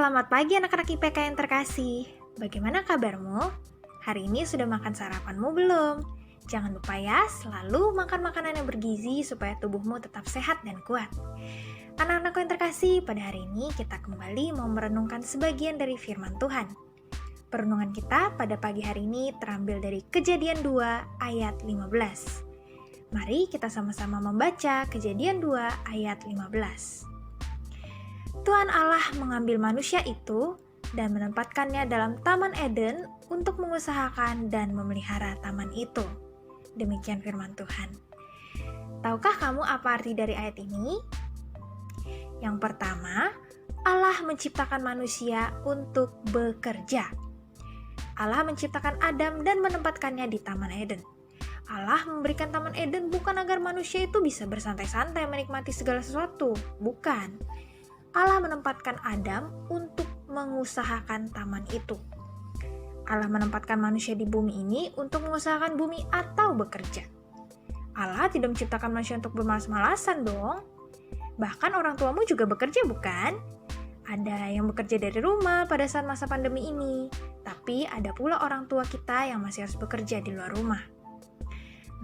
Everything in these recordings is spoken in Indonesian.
Selamat pagi anak-anak IPK yang terkasih. Bagaimana kabarmu? Hari ini sudah makan sarapanmu belum? Jangan lupa ya, selalu makan makanan yang bergizi supaya tubuhmu tetap sehat dan kuat. Anak-anakku yang terkasih, pada hari ini kita kembali mau merenungkan sebagian dari firman Tuhan. Perenungan kita pada pagi hari ini terambil dari Kejadian 2 ayat 15. Mari kita sama-sama membaca Kejadian 2 ayat 15. Tuhan Allah mengambil manusia itu dan menempatkannya dalam Taman Eden untuk mengusahakan dan memelihara taman itu. Demikian firman Tuhan. Tahukah kamu apa arti dari ayat ini? Yang pertama, Allah menciptakan manusia untuk bekerja. Allah menciptakan Adam dan menempatkannya di Taman Eden. Allah memberikan Taman Eden bukan agar manusia itu bisa bersantai-santai menikmati segala sesuatu, bukan. Allah menempatkan Adam untuk mengusahakan taman itu. Allah menempatkan manusia di bumi ini untuk mengusahakan bumi atau bekerja. Allah tidak menciptakan manusia untuk bermalas-malasan dong. Bahkan orang tuamu juga bekerja bukan? Ada yang bekerja dari rumah pada saat masa pandemi ini, tapi ada pula orang tua kita yang masih harus bekerja di luar rumah.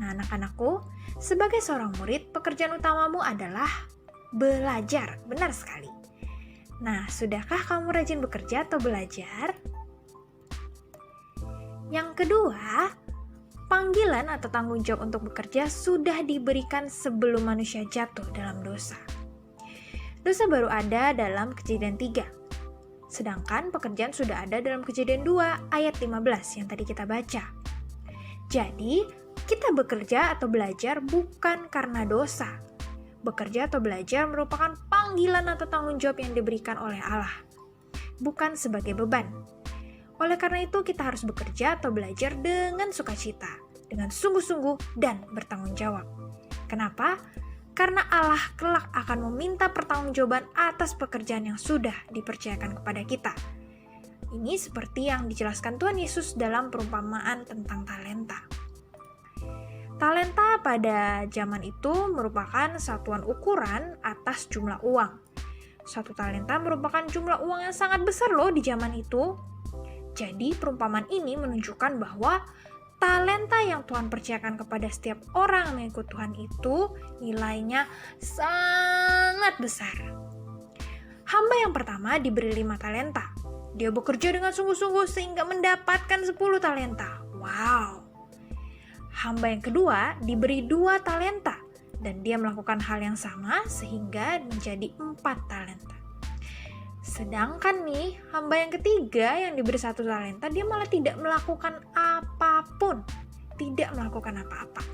Nah, anak-anakku, sebagai seorang murid, pekerjaan utamamu adalah belajar, benar sekali. Nah, sudahkah kamu rajin bekerja atau belajar? Yang kedua, panggilan atau tanggung jawab untuk bekerja sudah diberikan sebelum manusia jatuh dalam dosa. Dosa baru ada dalam Kejadian 3. Sedangkan pekerjaan sudah ada dalam Kejadian 2 ayat 15 yang tadi kita baca. Jadi, kita bekerja atau belajar bukan karena dosa. Bekerja atau belajar merupakan panggilan atau tanggung jawab yang diberikan oleh Allah, bukan sebagai beban. Oleh karena itu, kita harus bekerja atau belajar dengan sukacita, dengan sungguh-sungguh dan bertanggung jawab. Kenapa? Karena Allah kelak akan meminta pertanggungjawaban atas pekerjaan yang sudah dipercayakan kepada kita. Ini seperti yang dijelaskan Tuhan Yesus dalam perumpamaan tentang talenta. Talenta pada zaman itu merupakan satuan ukuran atas jumlah uang. Satu talenta merupakan jumlah uang yang sangat besar loh di zaman itu. Jadi perumpamaan ini menunjukkan bahwa talenta yang Tuhan percayakan kepada setiap orang yang mengikut Tuhan itu nilainya sangat besar. Hamba yang pertama diberi 5 talenta. Dia bekerja dengan sungguh-sungguh sehingga mendapatkan 10 talenta. Wow! Hamba yang kedua diberi 2 talenta dan dia melakukan hal yang sama sehingga menjadi 4 talenta. Sedangkan nih, hamba yang ketiga yang diberi 1 talenta, dia malah tidak melakukan apapun. Tidak melakukan apa-apa.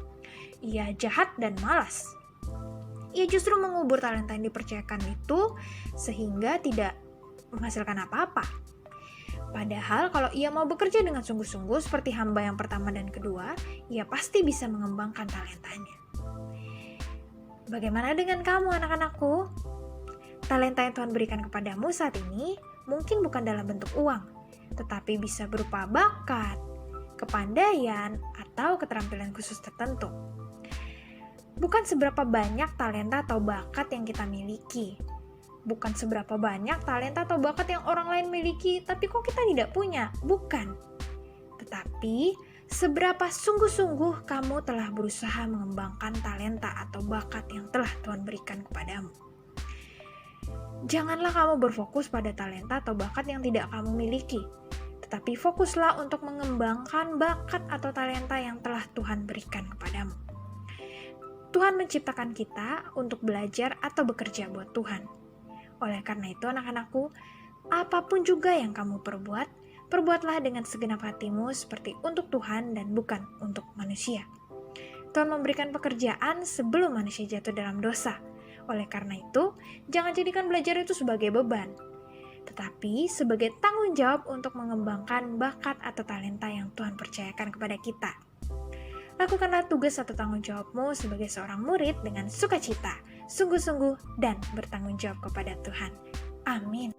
Ia jahat dan malas. Ia justru mengubur talenta yang dipercayakan itu sehingga tidak menghasilkan apa-apa. Padahal kalau ia mau bekerja dengan sungguh-sungguh seperti hamba yang pertama dan kedua, ia pasti bisa mengembangkan talentanya. Bagaimana dengan kamu anak-anakku? Talenta yang Tuhan berikan kepadamu saat ini mungkin bukan dalam bentuk uang, tetapi bisa berupa bakat, kepandaian, atau keterampilan khusus tertentu. Bukan seberapa banyak talenta atau bakat yang kita miliki. Bukan seberapa banyak talenta atau bakat yang orang lain miliki, tapi kok kita tidak punya? Bukan. Tetapi, seberapa sungguh-sungguh kamu telah berusaha mengembangkan talenta atau bakat yang telah Tuhan berikan kepadamu. Janganlah kamu berfokus pada talenta atau bakat yang tidak kamu miliki, tetapi fokuslah untuk mengembangkan bakat atau talenta yang telah Tuhan berikan kepadamu. Tuhan menciptakan kita untuk belajar atau bekerja buat Tuhan. Oleh karena itu anak-anakku, apapun juga yang kamu perbuat, perbuatlah dengan segenap hatimu seperti untuk Tuhan dan bukan untuk manusia. Tuhan memberikan pekerjaan sebelum manusia jatuh dalam dosa. Oleh karena itu, jangan jadikan belajar itu sebagai beban, tetapi sebagai tanggung jawab untuk mengembangkan bakat atau talenta yang Tuhan percayakan kepada kita. Lakukanlah tugas atau tanggung jawabmu sebagai seorang murid dengan sukacita, sungguh-sungguh, dan bertanggung jawab kepada Tuhan. Amin.